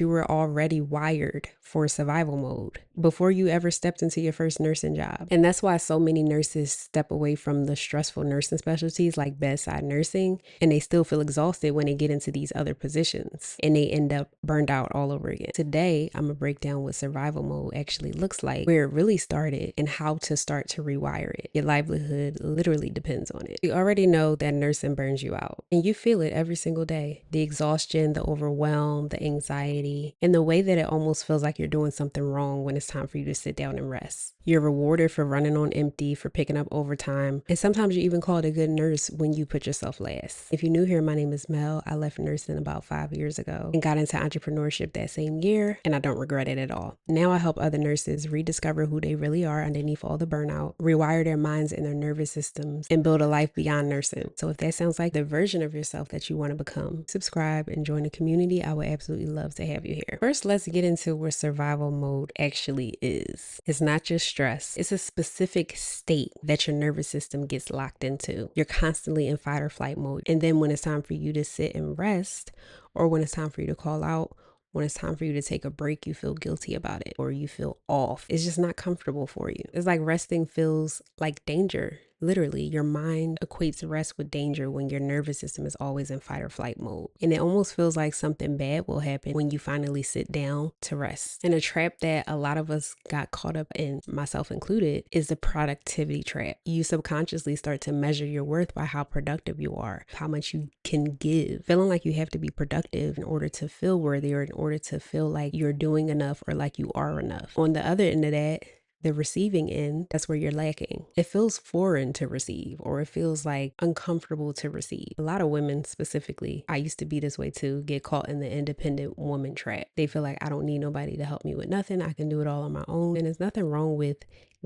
You were already wired for survival mode before you ever stepped into your first nursing job. And that's why so many nurses step away from the stressful nursing specialties like bedside nursing, and they still feel exhausted when they get into these other positions and they end up burned out all over again. Today, I'm gonna break down what survival mode actually looks like, where it really started, and how to start to rewire it. Your livelihood literally depends on it. You already know that nursing burns you out, and you feel it every single day. The exhaustion, the overwhelm, the anxiety, and the way that it almost feels like you're doing something wrong when it's time for you to sit down and rest. You're rewarded for running on empty, for picking up overtime, and sometimes you're even called a good nurse when you put yourself last. If you're new here, my name is Mel. I left nursing about 5 years ago and got into entrepreneurship that same year, and I don't regret it at all. Now I help other nurses rediscover who they really are underneath all the burnout, rewire their minds and their nervous systems, and build a life beyond nursing. So if that sounds like the version of yourself that you want to become, subscribe and join the community. I would absolutely love to have you here. First, let's get into what survival mode actually is. It's not just stress. It's a specific state that your nervous system gets locked into. You're constantly in fight or flight mode. And then when it's time for you to sit and rest, or when it's time for you to call out, when it's time for you to take a break, you feel guilty about it or you feel off. It's just not comfortable for you. It's like resting feels like danger. Literally, your mind equates rest with danger when your nervous system is always in fight or flight mode. And it almost feels like something bad will happen when you finally sit down to rest. And a trap that a lot of us got caught up in, myself included, is the productivity trap. You subconsciously start to measure your worth by how productive you are, how much you can give, feeling like you have to be productive in order to feel worthy or in order to feel like you're doing enough or like you are enough. On the other end of that, the receiving end, that's where you're lacking. It feels foreign to receive, or it feels like uncomfortable to receive. A lot of women specifically, I used to be this way too, get caught in the independent woman trap. They feel like I don't need nobody to help me with nothing. I can do it all on my own. And there's nothing wrong with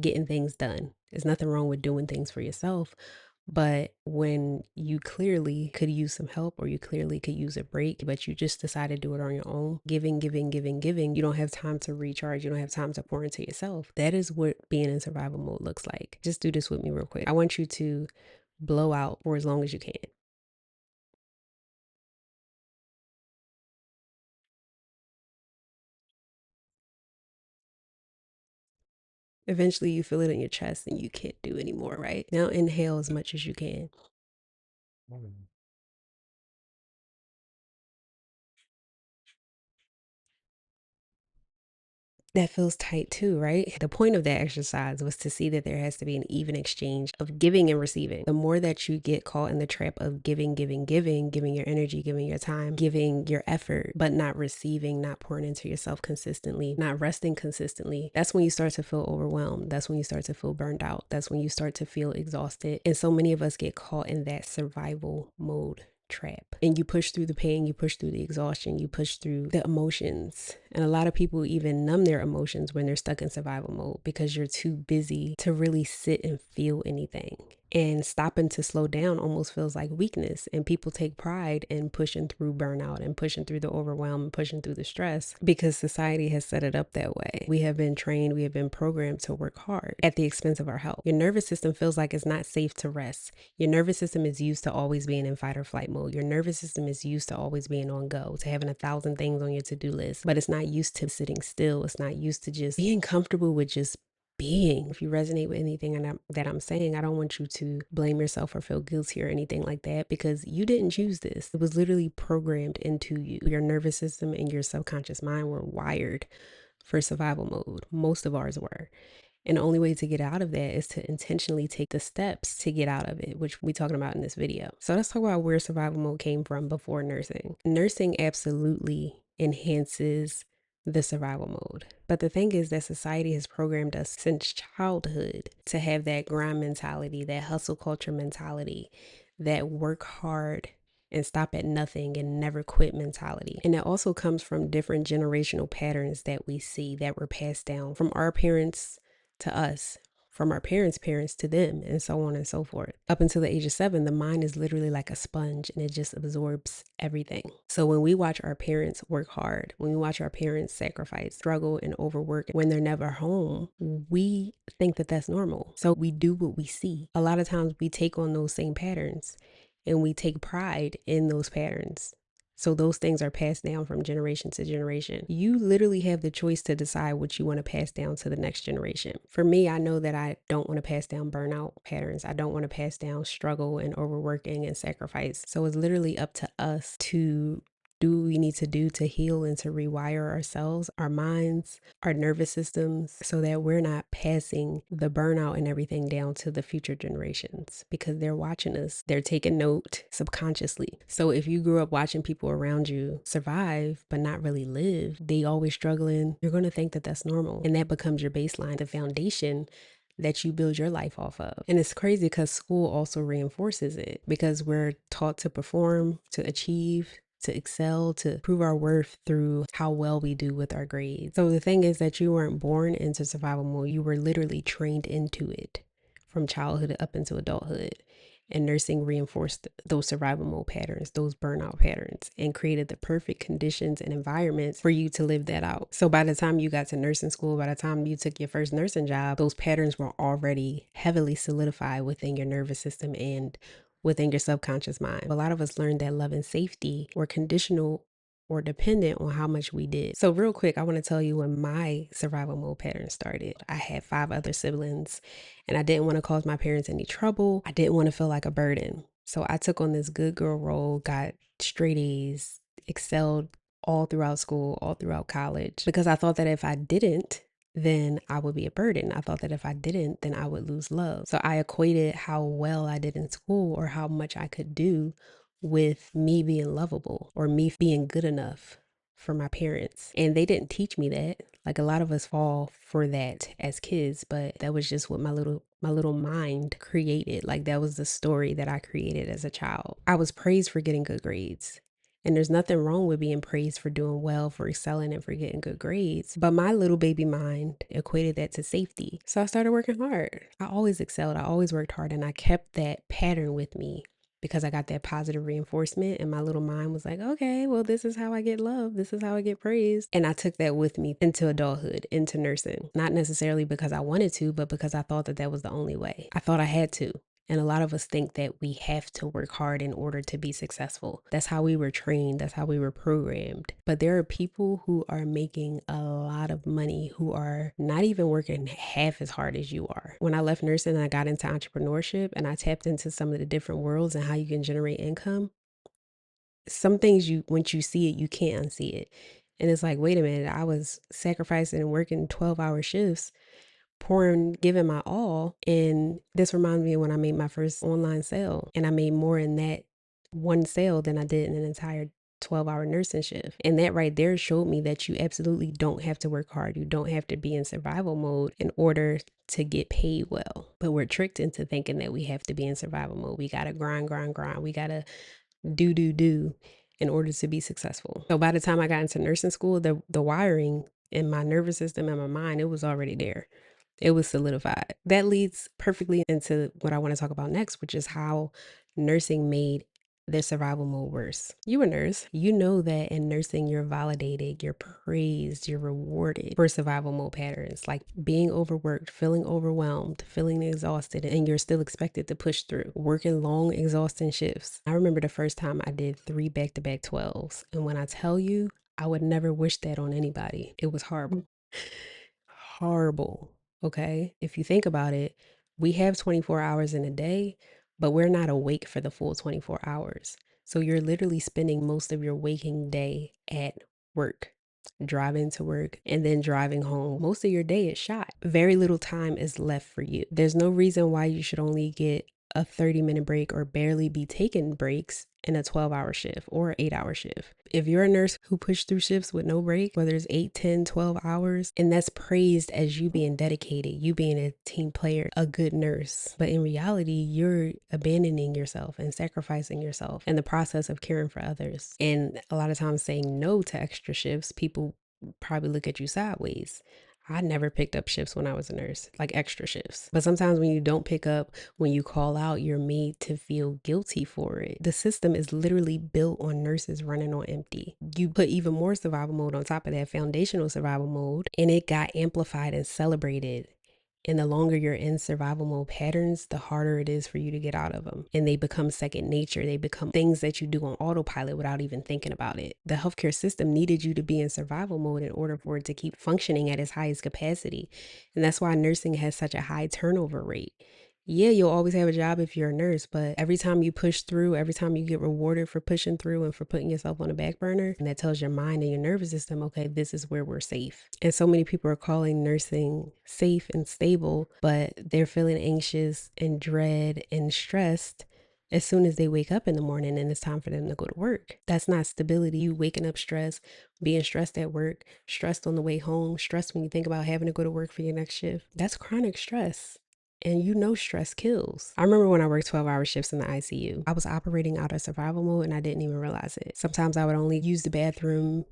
getting things done. There's nothing wrong with doing things for yourself. But when you clearly could use some help or you clearly could use a break, but you just decide to do it on your own, giving, you don't have time to recharge. You don't have time to pour into yourself. That is what being in survival mode looks like. Just do this with me real quick. I want you to blow out for as long as you can. Eventually you feel it in your chest and you can't do anymore, right? Now inhale as much as you can. That feels tight too, right? The point of that exercise was to see that there has to be an even exchange of giving and receiving. The more that you get caught in the trap of giving your energy, giving your time, giving your effort, but not receiving, not pouring into yourself consistently, not resting consistently, that's when you start to feel overwhelmed. That's when you start to feel burned out. That's when you start to feel exhausted. And so many of us get caught in that survival mode trap, and you push through the pain, you push through the exhaustion, you push through the emotions. And a lot of people even numb their emotions when they're stuck in survival mode because you're too busy to really sit and feel anything. And stopping to slow down almost feels like weakness. And people take pride in pushing through burnout and pushing through the overwhelm and pushing through the stress because society has set it up that way. We have been trained, we have been programmed to work hard at the expense of our health. Your nervous system feels like it's not safe to rest. Your nervous system is used to always being in fight or flight mode. Your nervous system is used to always being on go, to having 1,000 things on your to-do list, but it's not used to sitting still. It's not used to just being comfortable with just being. If you resonate with anything that I'm saying, I don't want you to blame yourself or feel guilty or anything like that, because you didn't choose this. It was literally programmed into you. Your nervous system and your subconscious mind were wired for survival mode. Most of ours were. And the only way to get out of that is to intentionally take the steps to get out of it, which we talking about in this video. So let's talk about where survival mode came from before nursing. Nursing absolutely enhances the survival mode. But the thing is that society has programmed us since childhood to have that grind mentality, that hustle culture mentality, that work hard and stop at nothing and never quit mentality. And it also comes from different generational patterns that we see that were passed down from our parents to us, from our parents' parents to them, and so on and so forth. Up until the age of 7, the mind is literally like a sponge and it just absorbs everything. So when we watch our parents work hard, when we watch our parents sacrifice, struggle, and overwork when they're never home, we think that that's normal. So we do what we see. A lot of times we take on those same patterns and we take pride in those patterns. So those things are passed down from generation to generation. You literally have the choice to decide what you want to pass down to the next generation. For me, I know that I don't want to pass down burnout patterns. I don't want to pass down struggle and overworking and sacrifice. So it's literally up to us to do what we need to do to heal and to rewire ourselves, our minds, our nervous systems, so that we're not passing the burnout and everything down to the future generations, because they're watching us. They're taking note subconsciously. So if you grew up watching people around you survive but not really live, they always struggling, you're going to think that that's normal. And that becomes your baseline, the foundation that you build your life off of. And it's crazy because school also reinforces it, because we're taught to perform, to achieve, to excel, to prove our worth through how well we do with our grades. So the thing is that you weren't born into survival mode. You were literally trained into it from childhood up into adulthood. And nursing reinforced those survival mode patterns, those burnout patterns, and created the perfect conditions and environments for you to live that out. So by the time you got to nursing school, by the time you took your first nursing job, those patterns were already heavily solidified within your nervous system and within your subconscious mind. A lot of us learned that love and safety were conditional or dependent on how much we did. So real quick, I want to tell you when my survival mode pattern started. I had 5 other siblings and I didn't want to cause my parents any trouble. I didn't want to feel like a burden. So I took on this good girl role, got straight A's, excelled all throughout school, all throughout college, because I thought that if I didn't, then I would be a burden. I thought that if I didn't, then I would lose love. So I equated how well I did in school or how much I could do with me being lovable or me being good enough for my parents. And they didn't teach me that. Like a lot of us fall for that as kids, but that was just what my little mind created. Like that was the story that I created as a child. I was praised for getting good grades. And there's nothing wrong with being praised for doing well, for excelling, and for getting good grades. But my little baby mind equated that to safety. So I started working hard. I always excelled. I always worked hard. And I kept that pattern with me because I got that positive reinforcement. And my little mind was like, okay, well, this is how I get love. This is how I get praised. And I took that with me into adulthood, into nursing. Not necessarily because I wanted to, but because I thought that that was the only way. I thought I had to. And a lot of us think that we have to work hard in order to be successful. That's how we were trained. That's how we were programmed. But there are people who are making a lot of money who are not even working half as hard as you are. When I left nursing and I got into entrepreneurship and I tapped into some of the different worlds and how you can generate income, some things once you see it, you can't unsee it. And it's like, wait a minute, I was sacrificing and working 12-hour shifts, giving my all. And this reminds me of when I made my first online sale, and I made more in that one sale than I did in an entire 12-hour nursing shift. And that right there showed me that you absolutely don't have to work hard. You don't have to be in survival mode in order to get paid well. But we're tricked into thinking that we have to be in survival mode. We got to grind. We got to do in order to be successful. So by the time I got into nursing school, the wiring in my nervous system and my mind, it was already there. It was solidified. That leads perfectly into what I want to talk about next, which is how nursing made their survival mode worse. You a nurse, you know that in nursing you're validated, you're praised, you're rewarded for survival mode patterns like being overworked, feeling overwhelmed, feeling exhausted, and you're still expected to push through, working long, exhausting shifts. I remember the first time I did 3 back-to-back 12s, and when I tell you, I would never wish that on anybody. It was horrible. Horrible. Okay. If you think about it, we have 24 hours in a day, but we're not awake for the full 24 hours. So you're literally spending most of your waking day at work, driving to work, and then driving home. Most of your day is shot. Very little time is left for you. There's no reason why you should only get a 30-minute break or barely be taking breaks in a 12-hour shift or an 8-hour shift. If you're a nurse who pushed through shifts with no break, whether it's 8, 10, 12 hours, and that's praised as you being dedicated, you being a team player, a good nurse. But in reality, you're abandoning yourself and sacrificing yourself in the process of caring for others. And a lot of times saying no to extra shifts, people probably look at you sideways. I never picked up shifts when I was a nurse, like extra shifts. But sometimes when you don't pick up, when you call out, you're made to feel guilty for it. The system is literally built on nurses running on empty. You put even more survival mode on top of that foundational survival mode, and it got amplified and celebrated And the longer you're in survival mode patterns, the harder it is for you to get out of them. And they become second nature. They become things that you do on autopilot without even thinking about it. The healthcare system needed you to be in survival mode in order for it to keep functioning at its highest capacity. And that's why nursing has such a high turnover rate. Yeah, you'll always have a job if you're a nurse, but every time you push through, every time you get rewarded for pushing through and for putting yourself on the back burner, and that tells your mind and your nervous system, okay, this is where we're safe. And so many people are calling nursing safe and stable, but they're feeling anxious and dread and stressed as soon as they wake up in the morning and it's time for them to go to work. That's not stability. You waking up stressed, being stressed at work, stressed on the way home, stressed when you think about having to go to work for your next shift. That's chronic stress. And you know stress kills. I remember when I worked 12-hour shifts in the ICU. I was operating out of survival mode and I didn't even realize it. Sometimes I would only use the bathroom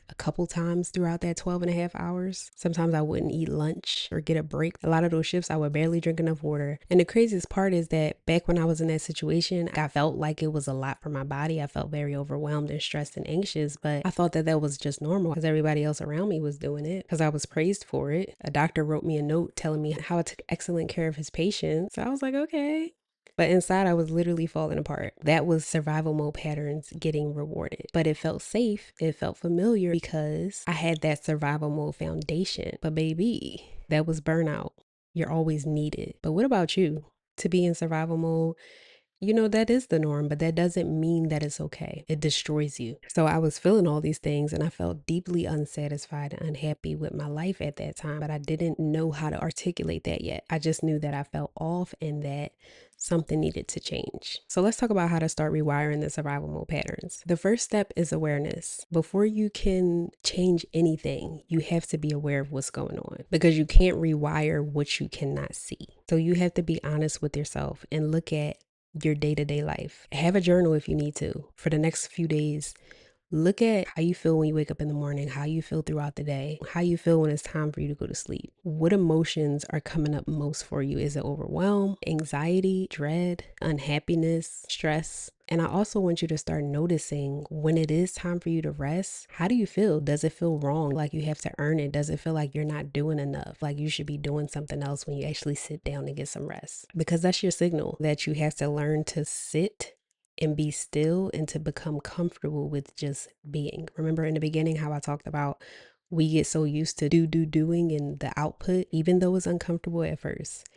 a couple times throughout that 12 and a half hours. Sometimes I wouldn't eat lunch or get a break. A lot of those shifts I would barely drink enough water. And the craziest part is that back when I was in that situation, I felt like it was a lot for my body. I felt very overwhelmed and stressed and anxious, but I thought that that was just normal because everybody else around me was doing it because I was praised for it. A doctor wrote me a note telling me how I took excellent care of his patients. So I was like, okay. But inside, I was literally falling apart. That was survival mode patterns getting rewarded. But it felt safe. It felt familiar because I had that survival mode foundation. But baby, that was burnout. You're always needed. But what about you? To be in survival mode, you know, that is the norm, but that doesn't mean that it's okay. It destroys you. So I was feeling all these things and I felt deeply unsatisfied and unhappy with my life at that time, but I didn't know how to articulate that yet. I just knew that I felt off and that something needed to change. So let's talk about how to start rewiring the survival mode patterns. The first step is awareness. Before you can change anything, you have to be aware of what's going on because you can't rewire what you cannot see. So you have to be honest with yourself and look at your day-to-day life. Have a journal if you need to. For the next few days, look at how you feel when you wake up in the morning, how you feel throughout the day, how you feel when it's time for you to go to sleep. What emotions are coming up most for you? Is it overwhelm, anxiety, dread, unhappiness, stress? And I also want you to start noticing when it is time for you to rest. How do you feel? Does it feel wrong? Like you have to earn it? Does it feel like you're not doing enough? Like you should be doing something else when you actually sit down and get some rest? Because that's your signal that you have to learn to sit and be still and to become comfortable with just being. Remember in the beginning how I talked about we get so used to doing and the output, even though it's uncomfortable at first.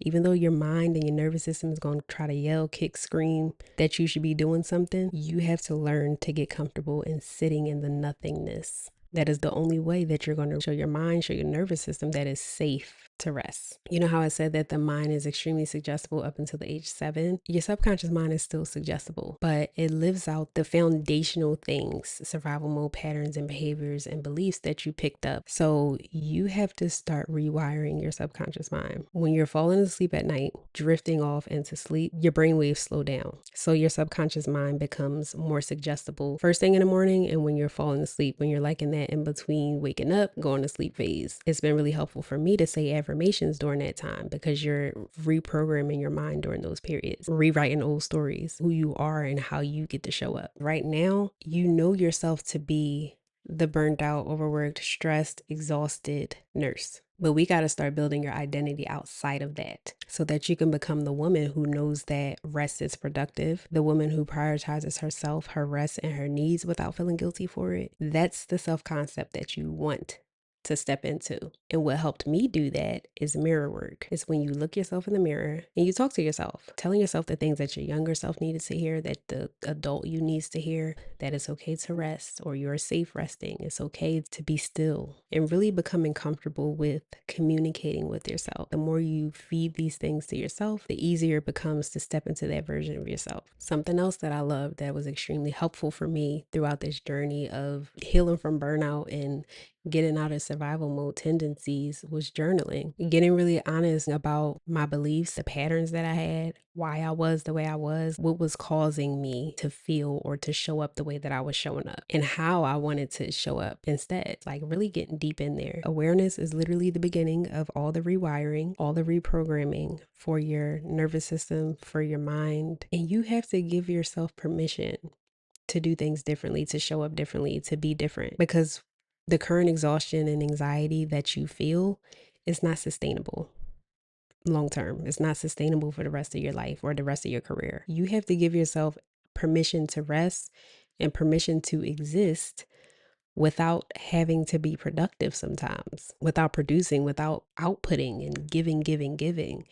Even though your mind and your nervous system is going to try to yell, kick, scream that you should be doing something, you have to learn to get comfortable in sitting in the nothingness. That is the only way that you're going to show your mind, show your nervous system that it's safe to rest. You know how I said that the mind is extremely suggestible up until the age 7? Your subconscious mind is still suggestible, but it lives out the foundational things, survival mode patterns and behaviors and beliefs that you picked up. So you have to start rewiring your subconscious mind. When you're falling asleep at night, drifting off into sleep, your brain waves slow down. So your subconscious mind becomes more suggestible first thing in the morning and when you're falling asleep, when you're like in that in between waking up, going to sleep phase. It's been really helpful for me to say affirmations during that time because you're reprogramming your mind during those periods, rewriting old stories, who you are and how you get to show up. Right now, you know yourself to be the burned out, overworked, stressed, exhausted nurse. But we got to start building your identity outside of that so that you can become the woman who knows that rest is productive, the woman who prioritizes herself, her rest, and her needs without feeling guilty for it. That's the self-concept that you want to step into. And what helped me do that is mirror work. It's when you look yourself in the mirror and you talk to yourself, telling yourself the things that your younger self needed to hear, that the adult you needs to hear, that it's okay to rest or you're safe resting. It's okay to be still and really becoming comfortable with communicating with yourself. The more you feed these things to yourself, the easier it becomes to step into that version of yourself. Something else that I love that was extremely helpful for me throughout this journey of healing from burnout and getting out of survival mode tendencies was journaling, getting really honest about my beliefs, the patterns that I had, why I was the way I was, what was causing me to feel or to show up the way that I was showing up, and how I wanted to show up instead. Like really getting deep in there. Awareness is literally the beginning of all the rewiring, all the reprogramming for your nervous system, for your mind. And you have to give yourself permission to do things differently, to show up differently, to be different, because the current exhaustion and anxiety that you feel is not sustainable. long term. It's not sustainable for the rest of your life or the rest of your career. You have to give yourself permission to rest and permission to exist without having to be productive sometimes, without producing, without outputting and giving.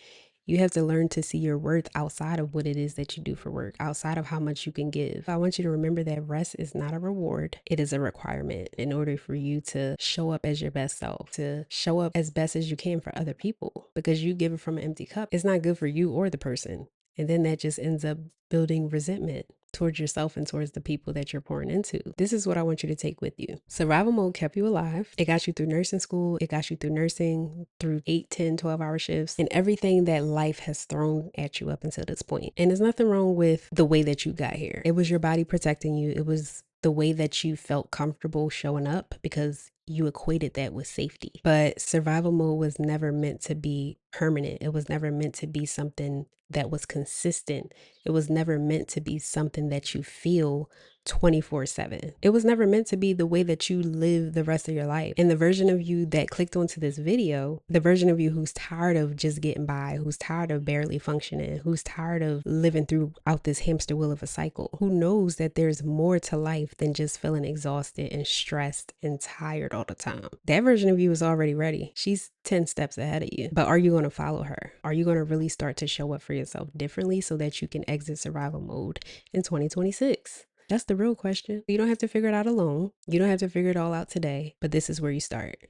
You have to learn to see your worth outside of what it is that you do for work, outside of how much you can give. I want you to remember that rest is not a reward. It is a requirement in order for you to show up as your best self, to show up as best as you can for other people, because you give it from an empty cup. It's not good for you or the person. And then that just ends up building resentment towards yourself and towards the people that you're pouring into. This is what I want you to take with you. Survival mode kept you alive. It got you through nursing school. It got you through nursing, through 8, 10, 12-hour shifts, and everything that life has thrown at you up until this point. And there's nothing wrong with the way that you got here. It was your body protecting you. It was the way that you felt comfortable showing up because you equated that with safety. But survival mode was never meant to be permanent. It was never meant to be something that was consistent. It was never meant to be something that you feel 24/7. It was never meant to be the way that you live the rest of your life. And the version of you that clicked onto this video, the version of you who's tired of just getting by, who's tired of barely functioning, who's tired of living throughout this hamster wheel of a cycle, who knows that there's more to life than just feeling exhausted and stressed and tired all the time. That version of you is already ready. She's 10 steps ahead of you. But are you going to follow her? Are you going to really start to show up for yourself differently so that you can exit survival mode in 2026? That's the real question. You don't have to figure it out alone. You don't have to figure it all out today, but this is where you start.